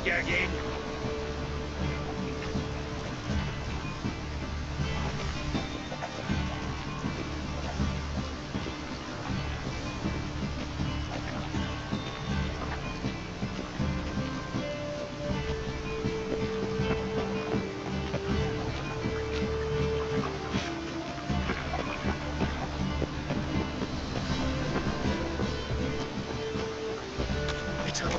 gagging. Come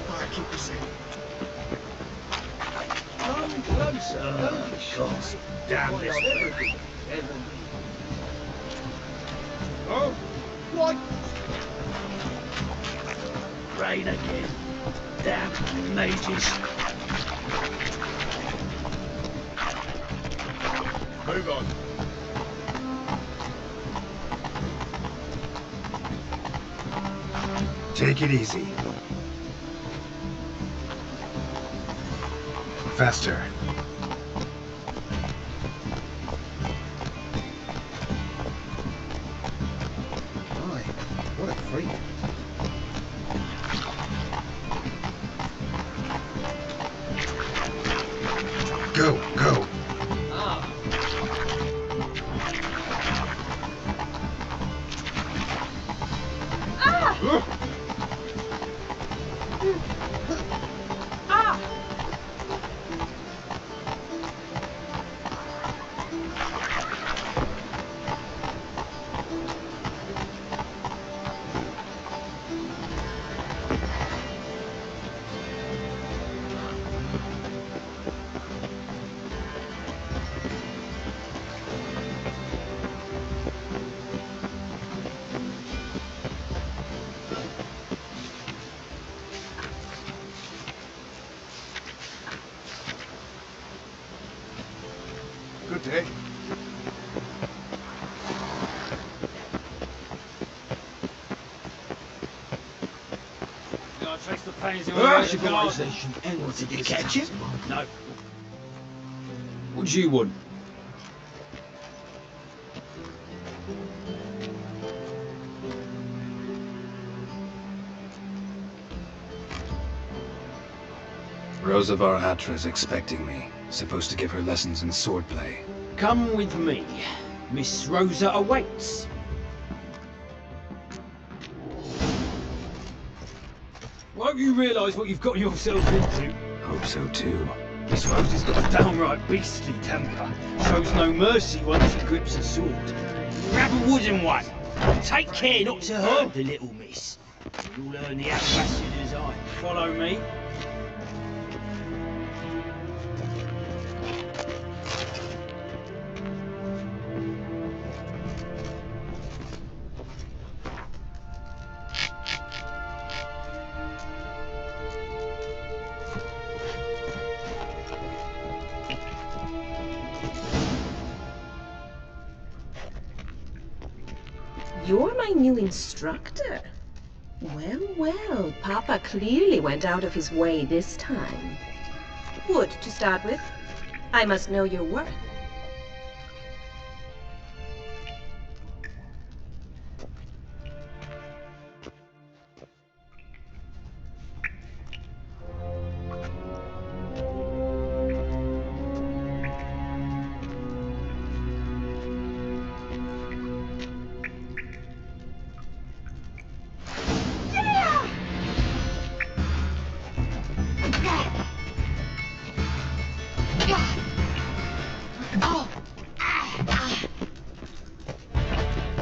closer. Don't be shy. Damn this thing. Oh, what? Rain again. Damn mages. Move on. Take it easy. Faster. My, what a freak. Go, go. Good day. I trace the pains of Ah, civilization. Did you catch him? No. What do you want? Rosa Var Atra's expecting me. Supposed to give her lessons in swordplay. Come with me. Miss Rosa awaits. Won't you realise what you've got yourself into? Hope so too. Miss Rosa's got a downright beastly temper. Shows no mercy once she grips a sword. Grab a wooden one. Take care not to hurt the little miss. You'll learn the ambassador's eye. Follow me. You're my new instructor. Well, well, Papa clearly went out of his way this time. Wood, to start with. I must know your worth.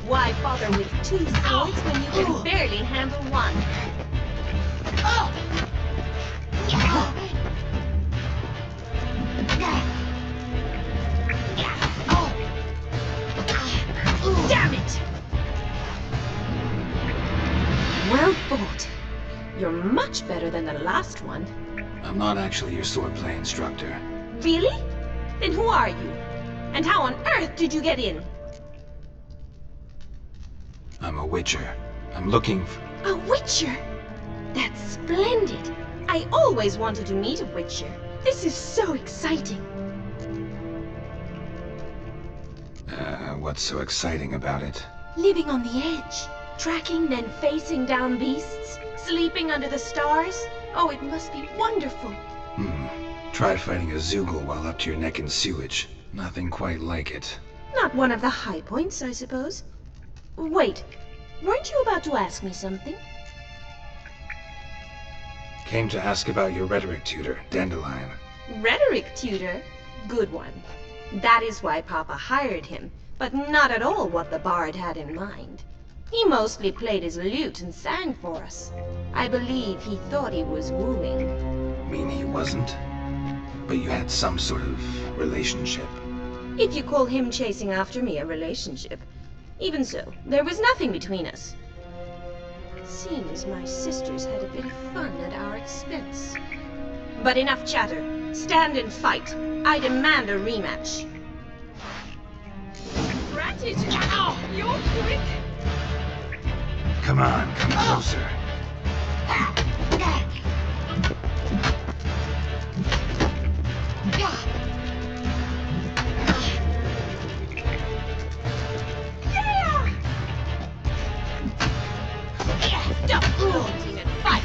Why bother with two swords when you can barely handle one? Damn it! Well fought. You're much better than the last one. I'm not actually your swordplay instructor. Really? Then who are you? And how on earth did you get in? I'm a witcher. I'm looking for... A witcher? That's splendid. I always wanted to meet a witcher. This is so exciting. What's so exciting about it? Living on the edge. Tracking, then facing down beasts. Sleeping under the stars. Oh, it must be wonderful. Tried fighting a Zoogle while up to your neck in sewage. Nothing quite like it. Not one of the high points, I suppose. Wait, weren't you about to ask me something? Came to ask about your rhetoric tutor, Dandelion. Rhetoric tutor? Good one. That is why Papa hired him, but not at all what the bard had in mind. He mostly played his lute and sang for us. I believe he thought he was wooing. Mean he wasn't? But you had some sort of relationship. If you call him chasing after me a relationship. Even so, there was nothing between us. Seems my sisters had a bit of fun at our expense. But enough chatter. Stand and fight. I demand a rematch. Ratted! Ow! You're quick! Come on, come closer. Stop flaunting and fight!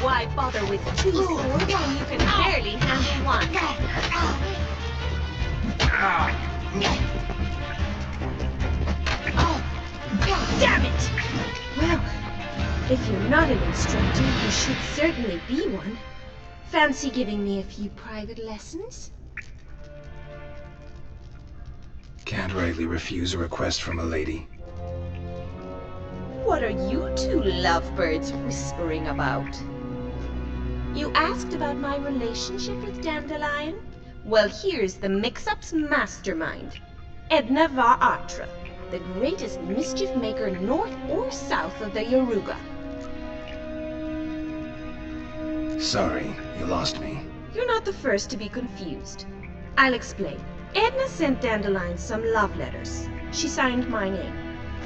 Why bother with two swords when you can barely handle one? Damn it! Well, if you're not an instructor, you should certainly be one. Fancy giving me a few private lessons? Can't rightly refuse a request from a lady. What are you two lovebirds whispering about? You asked about my relationship with Dandelion? Well, here's the mix-up's mastermind. Edna var Atra, the greatest mischief maker north or south of the Yaruga. Sorry, you lost me. You're not the first to be confused. I'll explain. Edna sent Dandelion some love letters. She signed my name.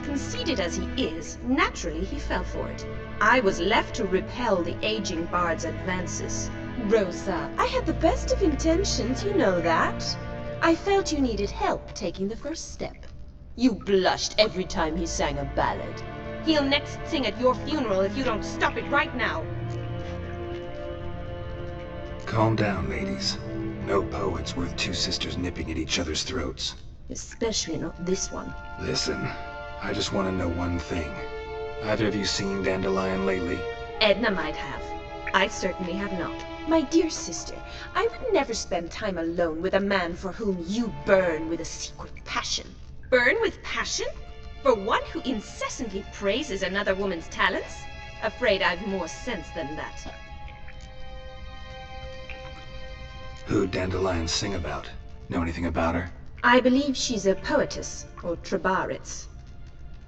Conceited as he is, naturally he fell for it. I was left to repel the aging bard's advances. Rosa, I had the best of intentions, you know that. I felt you needed help taking the first step. You blushed every time he sang a ballad. He'll next sing at your funeral if you don't stop it right now. Calm down, ladies. No poet's worth two sisters nipping at each other's throats. Especially not this one. Listen, I just want to know one thing. Either of you seen Dandelion lately? Edna might have. I certainly have not. My dear sister, I would never spend time alone with a man for whom you burn with a secret passion. Burn with passion? For one who incessantly praises another woman's talents? Afraid I've more sense than that. Who'd Dandelion sing about? Know anything about her? I believe she's a poetess, or Trebaritz.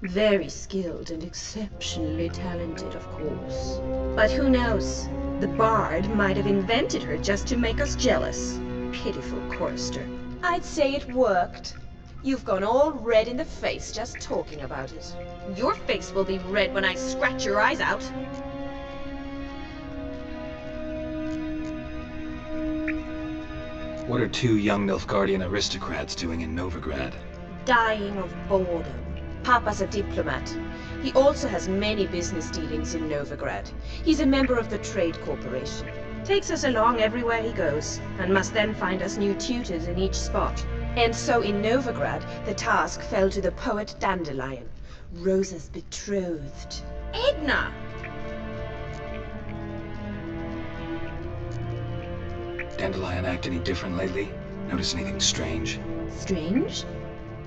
Very skilled and exceptionally talented, of course. But who knows? The bard might have invented her just to make us jealous. Pitiful chorister. I'd say it worked. You've gone all red in the face just talking about it. Your face will be red when I scratch your eyes out. What are two young Nilfgaardian aristocrats doing in Novigrad? Dying of boredom. Papa's a diplomat. He also has many business dealings in Novigrad. He's a member of the Trade Corporation. Takes us along everywhere he goes, and must then find us new tutors in each spot. And so in Novigrad, the task fell to the poet Dandelion, Rosa's betrothed. Edna! Dandelion act any different lately? Notice anything strange? Strange?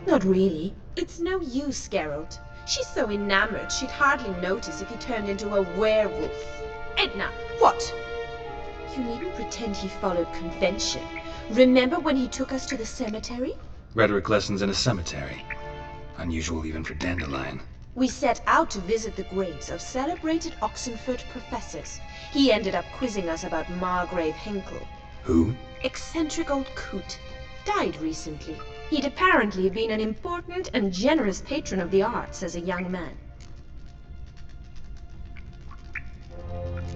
Not really. It's no use, Geralt. She's so enamored she'd hardly notice if he turned into a werewolf. Edna, what? You needn't pretend he followed convention. Remember when he took us to the cemetery? Rhetoric lessons in a cemetery. Unusual even for Dandelion. We set out to visit the graves of celebrated Oxenford professors. He ended up quizzing us about Margrave Henkel. Who? Eccentric old coot. Died recently. He'd apparently been an important and generous patron of the arts as a young man.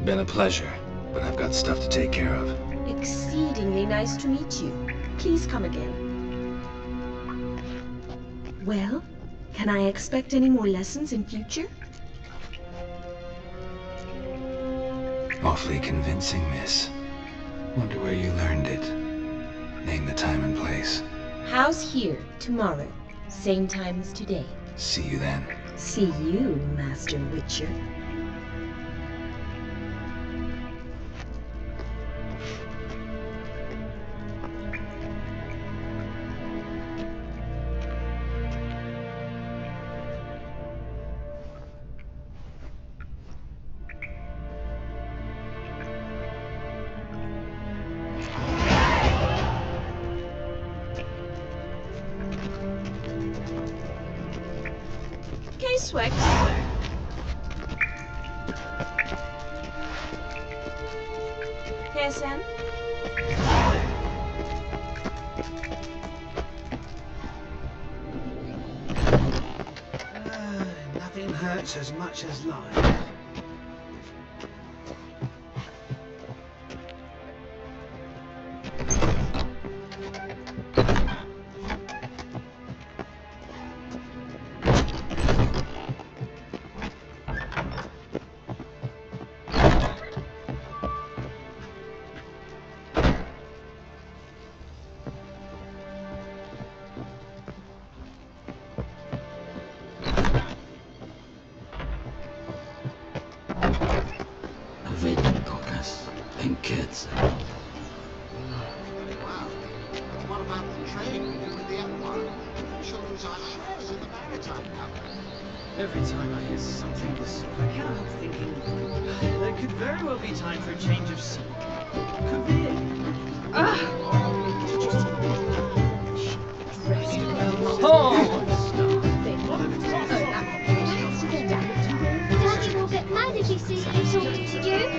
Been a pleasure. but I've got stuff to take care of. Exceedingly nice to meet you. Please come again. Well, can I expect any more lessons in future? Awfully convincing, miss. Wonder where you learned it. Name the time and place. House here, tomorrow. Same time as today. See you then. See you, Master Witcher. Okay, Swex. KSM? Nothing hurts as much as life. And kids. Wow. What about the trade we do with the Empire? She'll lose our shares in the maritime company. Every time I hear something this sort, I cannot help thinking there could very well be time for a change of scene. Could be it. Daddy will get mad if he sees me talking to you.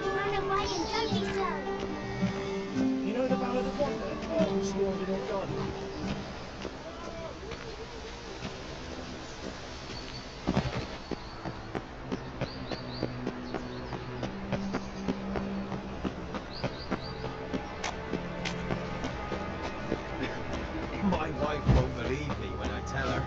Run away and don't be so. You know the Ballad of Wonder? Oh, stored in a garden. My wife won't believe me when I tell her.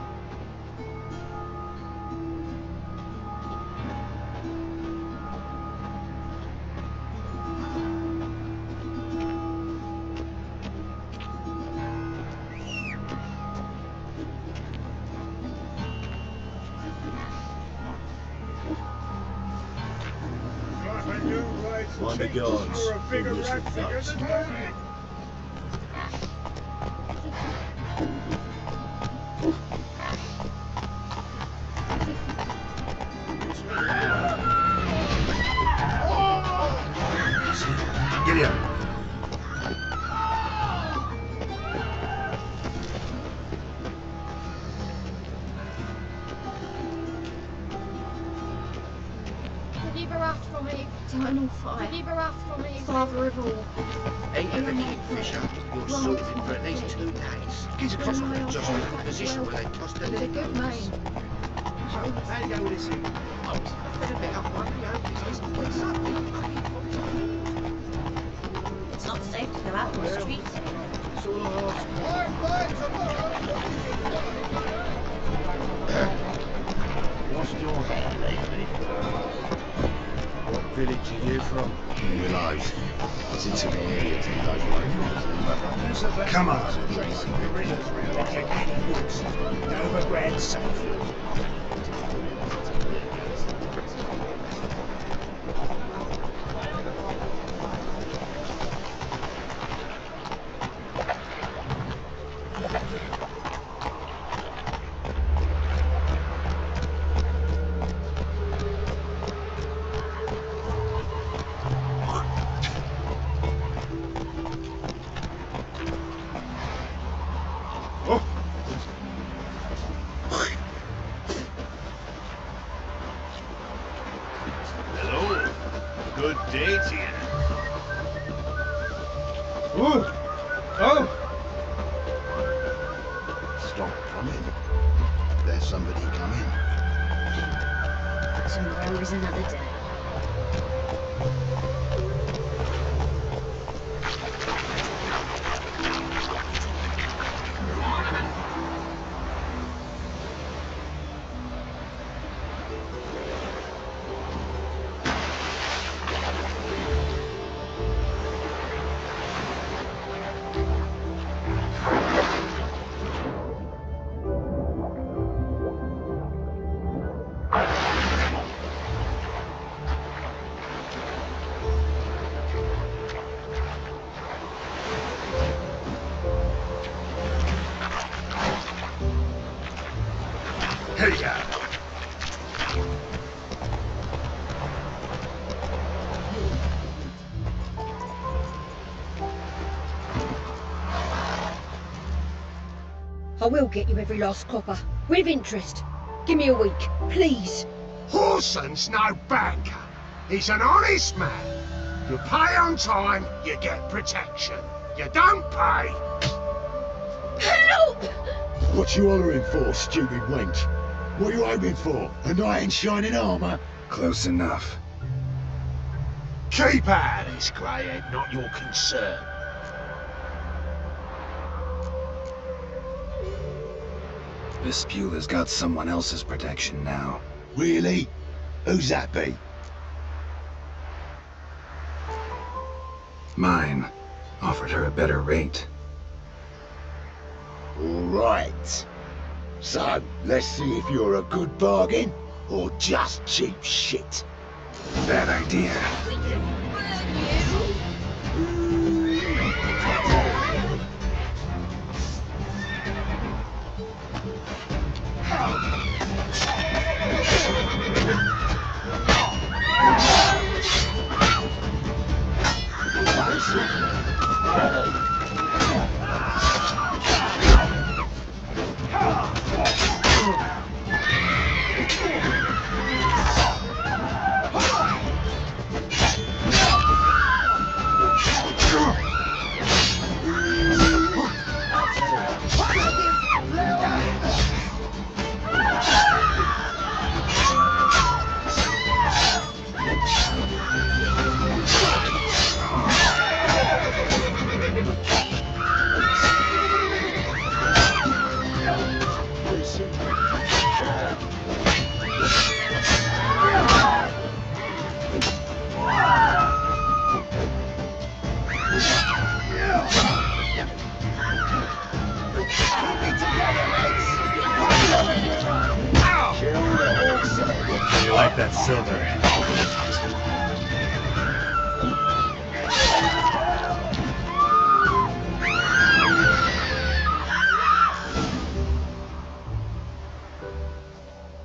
Mind the guards, envious with thugs. Get here. Deliver us from it. Eternal fire. Deliver us from it. Father of all. Ain't of a kingfisher. You're sorted for at least 2 days. Get across the just in the position where they tossed the He's a lid. good man. So, how do you go with this thing? I was a bit up one, you know, it's what's up. It's not safe to go out on the streets. It's all I ask. Lost your hair lately. What village are you from? Realize. It's into the area 2 days away. Come on. Over Grand Sandfield. Hello. Good day to you. Ooh. Oh! Stop coming. There's somebody coming. Tomorrow is another day. Here you go. I will get you every last copper, with interest. Give me a week, please. Horson's no banker. He's an honest man. You pay on time, you get protection. You don't pay. Help! What you hollering for, stupid wench? What you hoping for? A knight in shining armour? Close enough. Keep out of this, Greyhead, not your concern. Vespula's got someone else's protection now. Really? Who's that be? Mine. Offered her a better rate. All right. So, let's see if you're a good bargain or just cheap shit. Bad idea. We can burn you! You like that silver?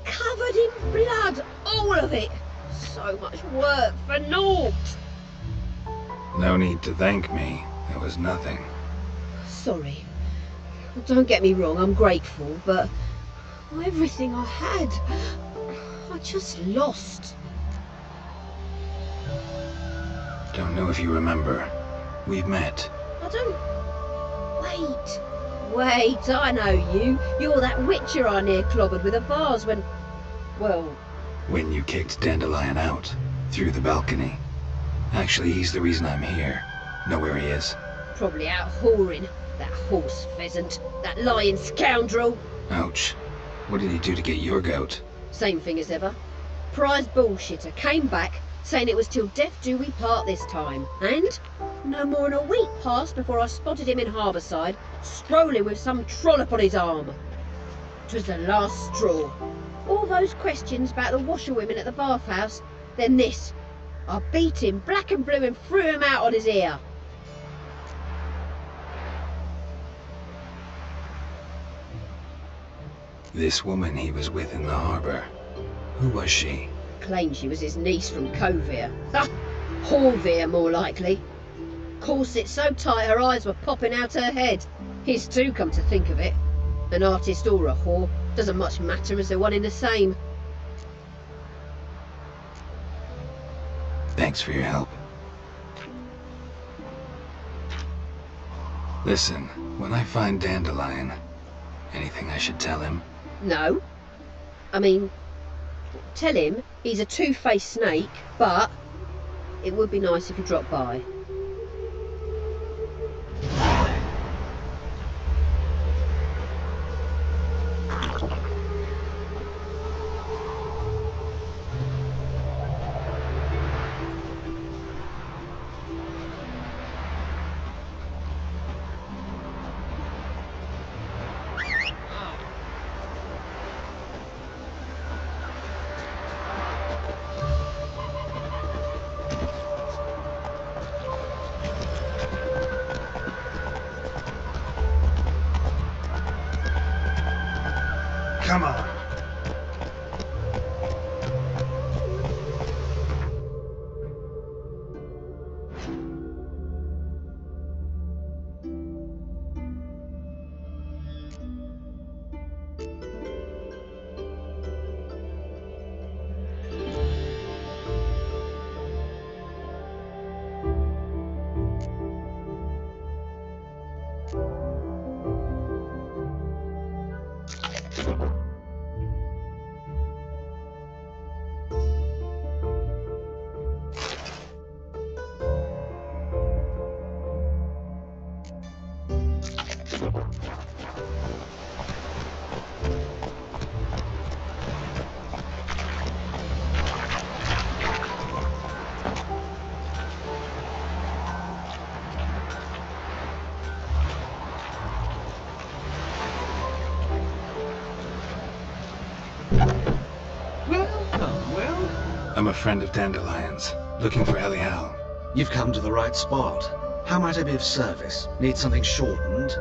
Covered in blood, all of it. So much work for naught. No need to thank me. It was nothing. Sorry. Don't get me wrong, I'm grateful, but everything I had, I just lost. Don't know if you remember. We've met. I don't... Wait, I know you. You're that witcher I near clobbered with a vase when... Well... When you kicked Dandelion out. Through the balcony. Actually, he's the reason I'm here. Know where he is? Probably out whoring. That horse pheasant. That lying scoundrel. Ouch. What did he do to get your goat? Same thing as ever. Prize bullshitter came back, saying it was till death do we part this time. And no more than a week passed before I spotted him in Harbourside, strolling with some trollop on his arm. 'Twas the last straw. All those questions about the washerwomen at the bathhouse, then this. I beat him black and blue and threw him out on his ear. This woman he was with in the harbor. Who was she? Claimed she was his niece from Kovir. Ha! Horvir, more likely. Corset so tight her eyes were popping out her head. His too, come to think of it. An artist or a whore, doesn't much matter as they're one in the same. Thanks for your help. Listen, when I find Dandelion, anything I should tell him? No. I mean, tell him he's a two-faced snake, but it would be nice if he dropped by. Come on. I'm a friend of Dandelion's, looking for Elial. You've come to the right spot. How might I be of service? Need something shortened?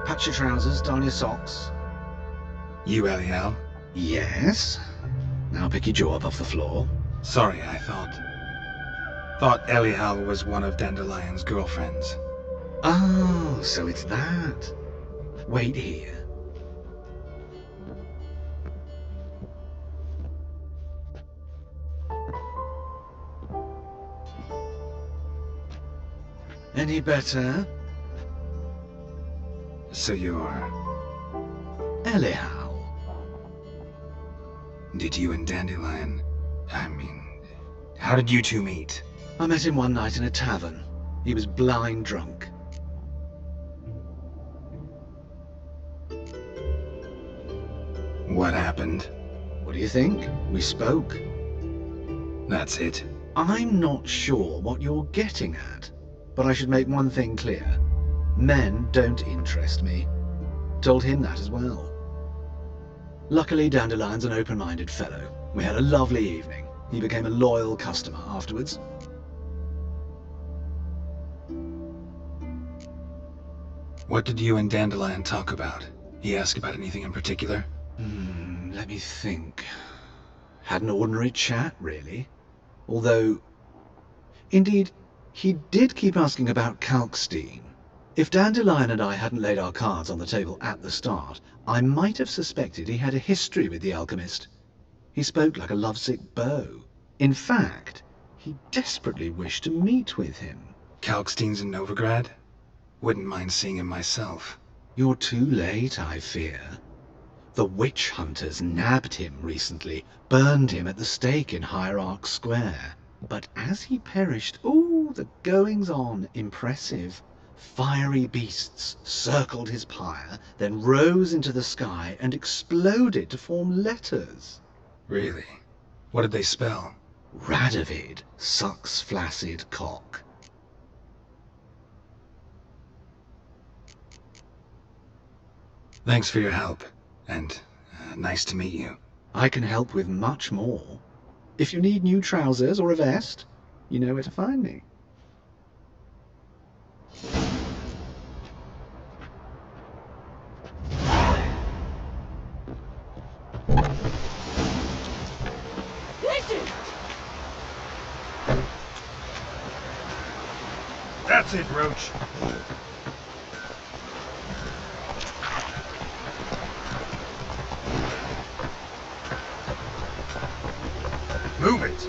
Patch your trousers, darn your socks. You Elial? Yes? Now pick your jaw up off the floor. Sorry, I thought Elial was one of Dandelion's girlfriends. Oh, so it's that. Wait here. Any better? So you're... Elial. Did you and Dandelion... how did you two meet? I met him one night in a tavern. He was blind drunk. What happened? What do you think? We spoke. That's it. I'm not sure what you're getting at, but I should make one thing clear. Men don't interest me. Told him that as well. Luckily, Dandelion's an open-minded fellow. We had a lovely evening. He became a loyal customer afterwards. What did you and Dandelion talk about? He asked about anything in particular? Let me think. Had an ordinary chat, really. Although, indeed, he did keep asking about Kalkstein. If Dandelion and I hadn't laid our cards on the table at the start, I might have suspected he had a history with the alchemist. He spoke like a lovesick beau. In fact, he desperately wished to meet with him. Kalkstein's in Novigrad? Wouldn't mind seeing him myself. You're too late, I fear. The witch hunters nabbed him recently, burned him at the stake in Hierarch Square. But as he perished, the goings-on impressive. Fiery beasts circled his pyre, then rose into the sky and exploded to form letters. Really? What did they spell? Radovid sucks flaccid cock. Thanks for your help, and nice to meet you. I can help with much more. If you need new trousers or a vest, you know where to find me. That's it, Roach. Move it.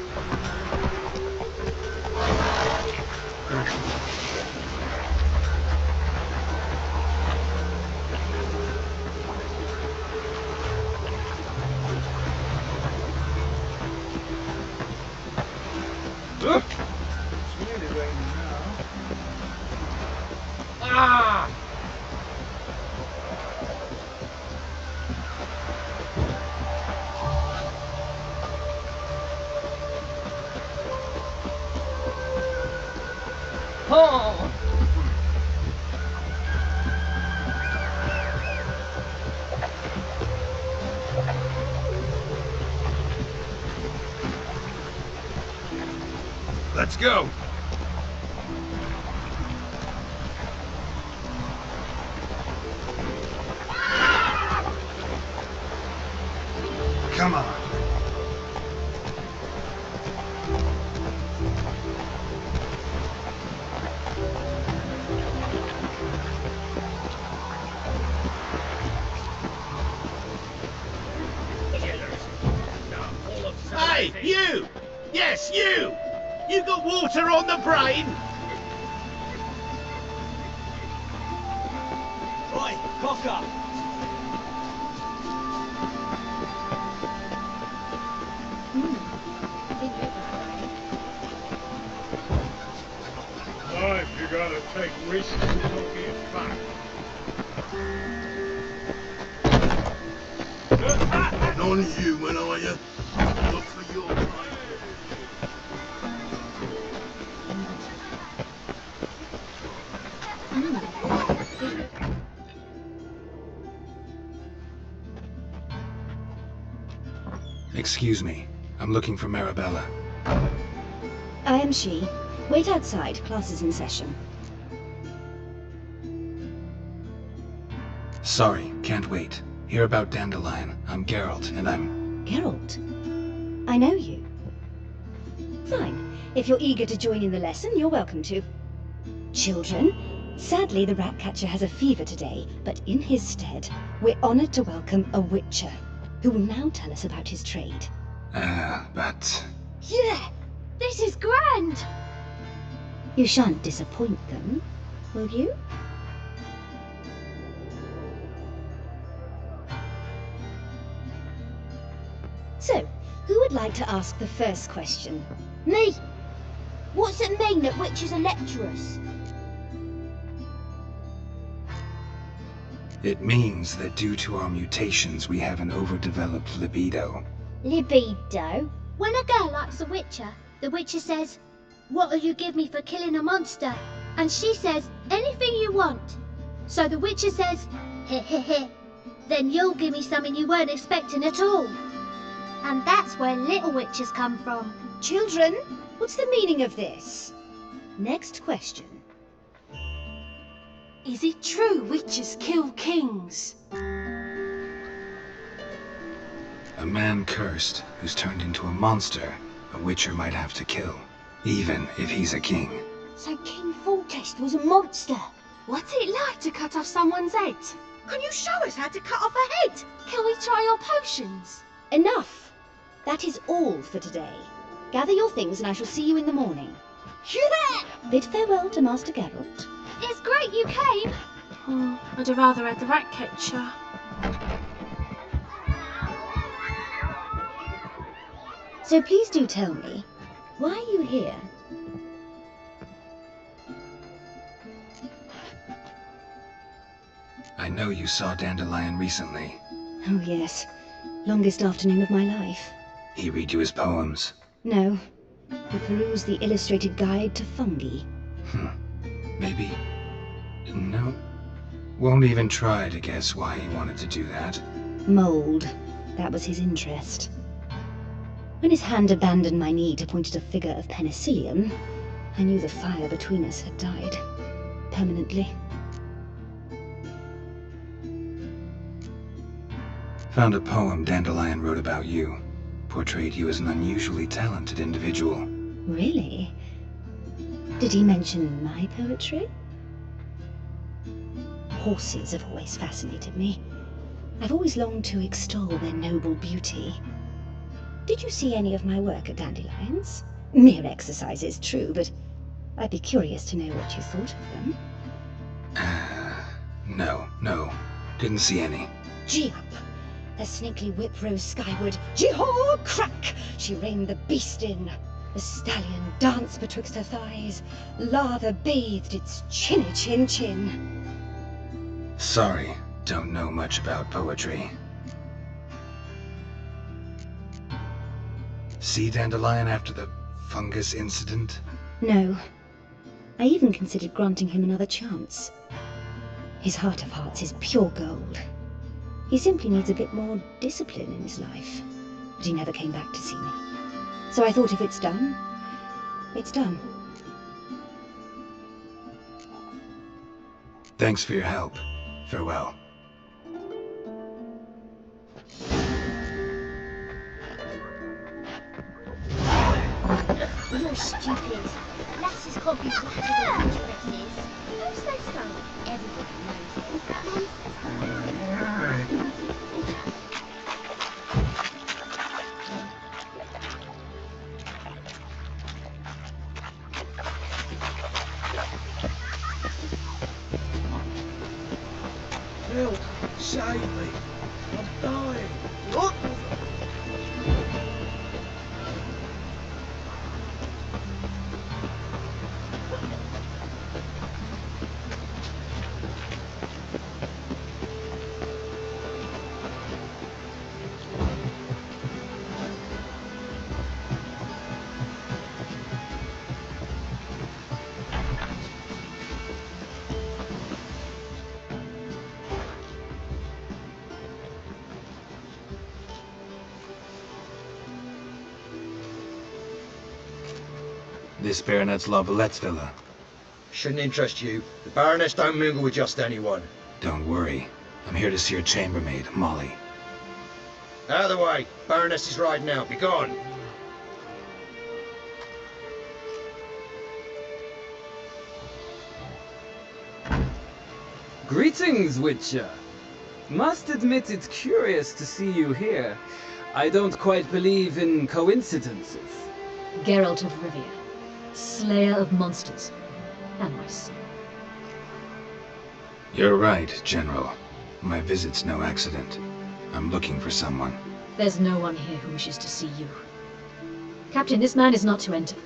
Ah! Oh! Let's go. Come on. Hey, you! Yes, you! You got water on the brain? Right, cock up. Life, you gotta take risks to not get back. Non-human, are you? Look for your life. Excuse me. I'm looking for Marabella. I am she. Wait outside. Class is in session. Sorry, can't wait. Hear about Dandelion. I'm Geralt, and I'm... Geralt? I know you. Fine. If you're eager to join in the lesson, you're welcome to. Children, sadly the Ratcatcher has a fever today, but in his stead, we're honored to welcome a Witcher, who will now tell us about his trade. But... Yeah, this is grand. You shan't disappoint them, will you? So, who would like to ask the first question? Me. What's it mean that witches are lecturers? It means that due to our mutations, we have an overdeveloped libido. Libido? When a girl likes a witcher, the witcher says, "What'll you give me for killing a monster?" And she says, "Anything you want." So the witcher says, "Heh heh heh. Then you'll give me something you weren't expecting at all." And that's where little witches come from. Children, what's the meaning of this? Next question. Is it true witches kill kings? A man cursed, who's turned into a monster, a witcher might have to kill, even if he's a king. So King Foltest was a monster. What's it like to cut off someone's head? Can you show us how to cut off a head? Can we try your potions? Enough! That is all for today. Gather your things and I shall see you in the morning. Yeah! Bid farewell to Master Geralt. It's great you came. Oh, I'd have rather had the Ratcatcher. So please do tell me, why are you here? I know you saw Dandelion recently. Oh yes, longest afternoon of my life. He read you his poems. No, he perused the illustrated guide to fungi. Maybe... No. Won't even try to guess why he wanted to do that. Mold, that was his interest. When his hand abandoned my knee to point at a figure of penicillium, I knew the fire between us had died. Permanently. Found a poem Dandelion wrote about you. Portrayed you as an unusually talented individual. Really? Did he mention my poetry? Horses have always fascinated me. I've always longed to extol their noble beauty. Did you see any of my work at Dandelions? Mere exercises, true, but I'd be curious to know what you thought of them. No. Didn't see any. Gee up! The snaky whip rose skyward. Gee-haw! Crack! She reined the beast in. The stallion danced betwixt her thighs, lather bathed its chinny chin chin. Sorry, don't know much about poetry. See Dandelion after the fungus incident? No. I even considered granting him another chance. His heart of hearts is pure gold. He simply needs a bit more discipline in his life. But he never came back to see me. So I thought if it's done, it's done. Thanks for your help. Farewell. You're stupid. Lasses can't be flattered at dresses. Who says so? Everybody knows it. Help! Save me! I'm dying! What? This Baronet's La Valette's villa. Shouldn't interest you. The Baroness don't mingle with just anyone. Don't worry. I'm here to see your chambermaid, Molly. Out of the way. Baroness is riding out. Be gone. Greetings, Witcher. Must admit it's curious to see you here. I don't quite believe in coincidences. Geralt of Rivia, Slayer of Monsters. And my son. You're right, General. My visit's no accident. I'm looking for someone. There's no one here who wishes to see you. Captain, this man is not to enter.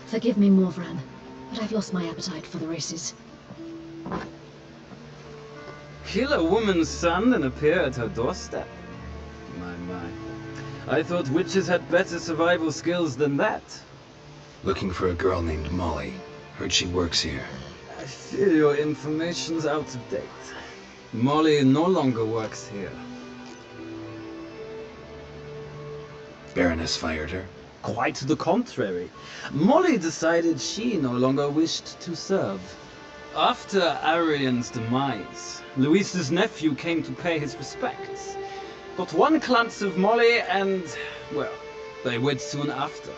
Forgive me, Morvran, but I've lost my appetite for the races. Kill a woman's son and appear at her doorstep? My. I thought witches had better survival skills than that. Looking for a girl named Molly. Heard she works here. I fear your information's out of date. Molly no longer works here. Baroness fired her? Quite the contrary. Molly decided she no longer wished to serve. After Arian's demise, Louise's nephew came to pay his respects. Got one glance of Molly and, well, they wed soon after.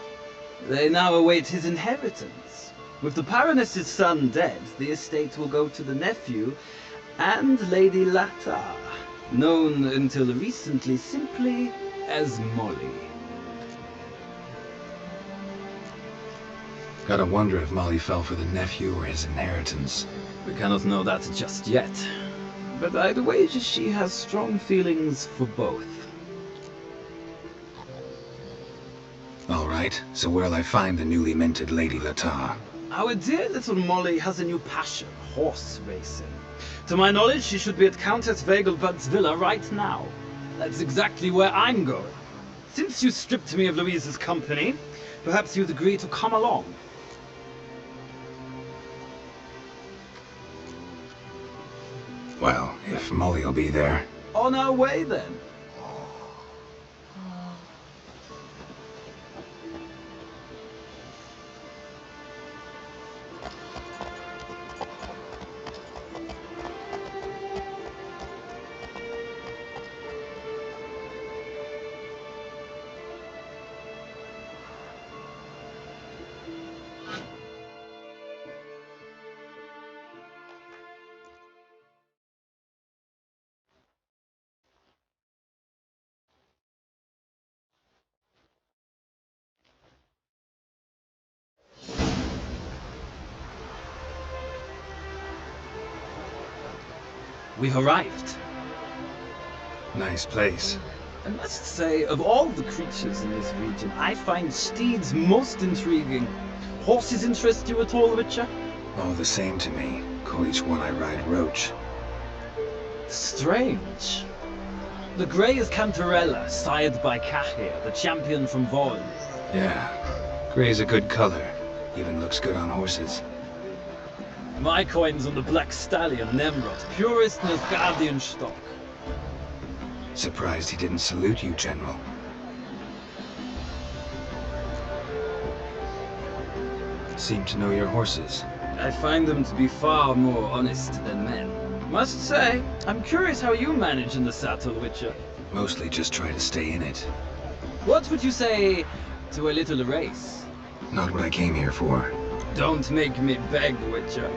They now await his inheritance. With the Baroness's son dead, the estate will go to the nephew and Lady Latar, known until recently simply as Molly. Gotta wonder if Molly fell for the nephew or his inheritance. We cannot know that just yet, but I'd wager she has strong feelings for both. All right, so where'll I find the newly minted Lady Latar? Our dear little Molly has a new passion, horse racing. To my knowledge, she should be at Countess Vegelbud's villa right now. That's exactly where I'm going. Since you stripped me of Louise's company, perhaps you'd agree to come along. Well, if Molly'll be there. On our way, then. We've arrived. Nice place. I must say, of all the creatures in this region, I find steeds most intriguing. Horses interest you at all, Witcher? All the same to me. Call each one I ride Roach. Strange. The grey is Cantarella, sired by Cahir, the champion from Vol. Yeah. Gray's a good color. Even looks good on horses. My coin's on the Black Stallion, Nemrod, purest Nilfgaardian stock. Surprised he didn't salute you, General. Seem to know your horses. I find them to be far more honest than men. Must say, I'm curious how you manage in the saddle, Witcher. Mostly just try to stay in it. What would you say to a little race? Not what I came here for. Don't make me beg, Witcher.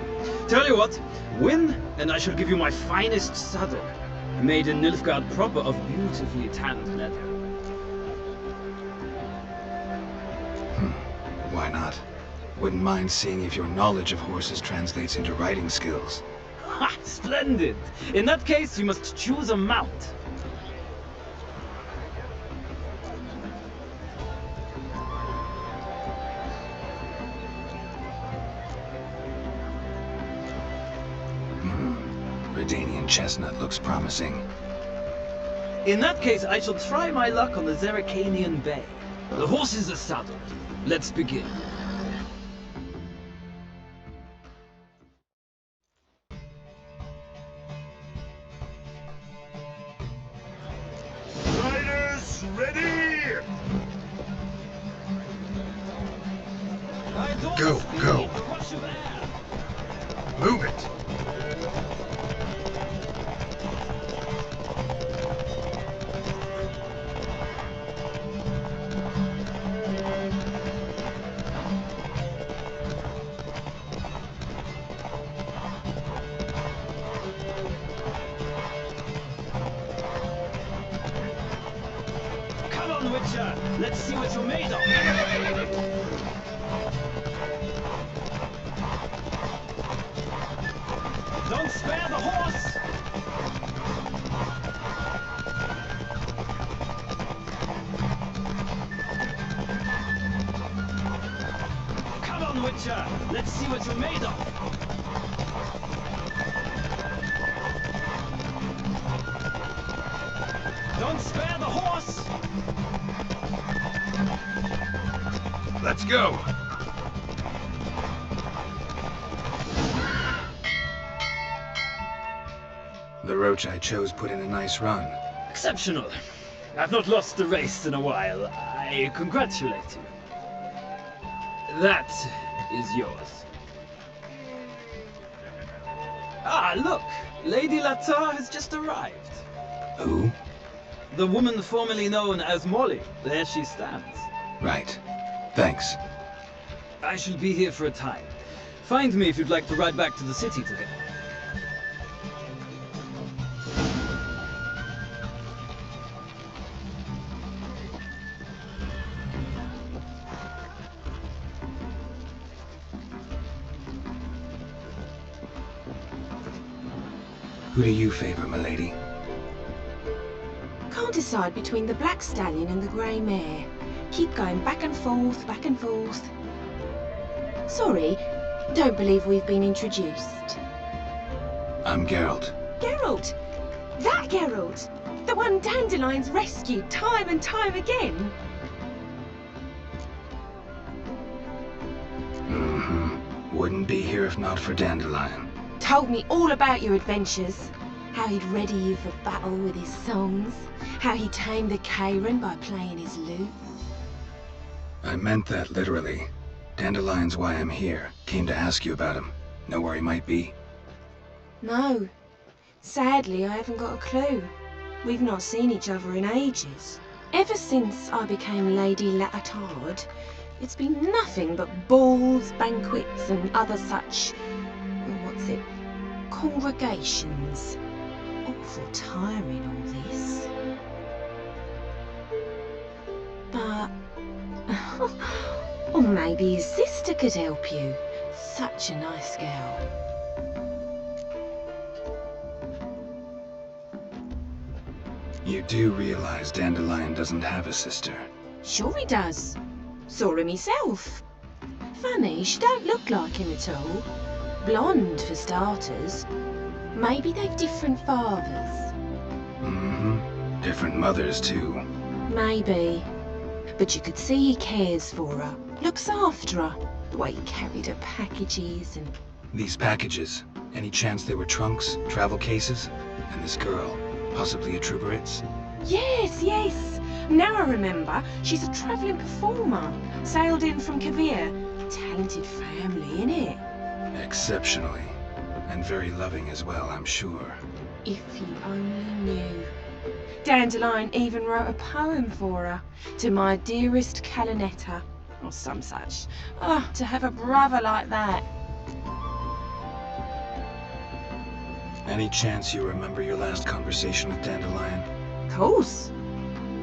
Tell you what, win, and I shall give you my finest saddle. Made in Nilfgaard proper of beautifully tanned leather. Why not? Wouldn't mind seeing if your knowledge of horses translates into riding skills. Ha! Splendid! In that case, you must choose a mount. Redanian chestnut looks promising. In that case, I shall try my luck on the Zerrikanian Bay. The horses are saddled. Let's begin. Riders, ready! Go, go. Move it. Come on, Witcher! Let's see what you're made of! Don't spare the horse! Come on, Witcher! Let's see what you're made of! Don't spare the horse! Let's go. The Roach I chose put in a nice run. Exceptional. I've not lost a race in a while. I congratulate you. That is yours. Ah, look! Lady Latar has just arrived. Who? The woman formerly known as Molly. There she stands. Right. Thanks. I shall be here for a time. Find me if you'd like to ride back to the city today. Who do you favor, milady? Can't decide between the Black Stallion and the Grey Mare. Keep going back and forth, back and forth. Sorry, don't believe we've been introduced. I'm Geralt. Geralt! That Geralt! The one Dandelion's rescued time and time again! Wouldn't be here if not for Dandelion. Told me all about your adventures. How he'd ready you for battle with his songs. How he tamed the Kayran by playing his lute. I meant that literally. Dandelion's why I'm here. Came to ask you about him. Know where he might be? No. Sadly, I haven't got a clue. We've not seen each other in ages. Ever since I became Lady Lattard, it's been nothing but balls, banquets, and other such... what's it? Congregations. Awful tiring, all this. But... or maybe his sister could help you. Such a nice girl. You do realize Dandelion doesn't have a sister. Sure he does. Saw him himself. Funny, she don't look like him at all. Blonde, for starters. Maybe they've different fathers. Mm-hmm. Different mothers, too. Maybe. But you could see he cares for her. Looks after her. The way he carried her packages and... These packages, any chance they were trunks, travel cases? And this girl, possibly a Trooperitz? Yes, yes. Now I remember. She's a travelling performer. Sailed in from Kavir. Talented family, innit? Exceptionally. And very loving as well, I'm sure. If you only knew. Dandelion even wrote a poem for her. To my dearest Calinetta. Or some such. Oh, to have a brother like that. Any chance you remember your last conversation with Dandelion? Of course.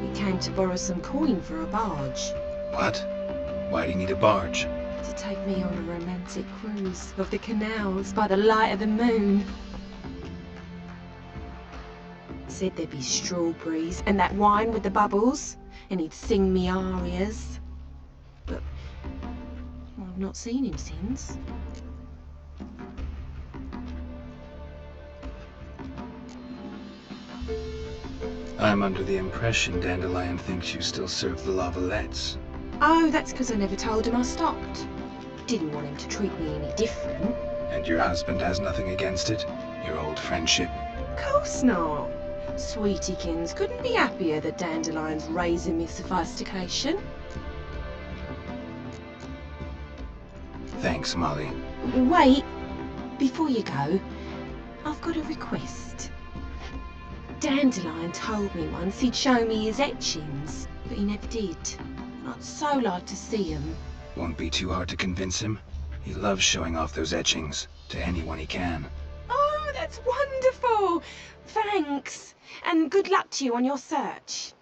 We came to borrow some coin for a barge. What? Why do you need a barge? To take me on a romantic cruise of the canals by the light of the moon. Said there'd be strawberries and that wine with the bubbles, and he'd sing me arias. But I've not seen him since. I'm under the impression Dandelion thinks you still serve the Lavalettes. Oh, that's because I never told him I stopped. Didn't want him to treat me any different. And your husband has nothing against it? Your old friendship? Of course not. Sweetiekins couldn't be happier that Dandelion's raising me sophistication. Thanks, Molly. Wait, before you go, I've got a request. Dandelion told me once he'd show me his etchings, but he never did. I'd so like to see them. Won't be too hard to convince him. He loves showing off those etchings to anyone he can. Oh, that's wonderful! Thanks, and good luck to you on your search.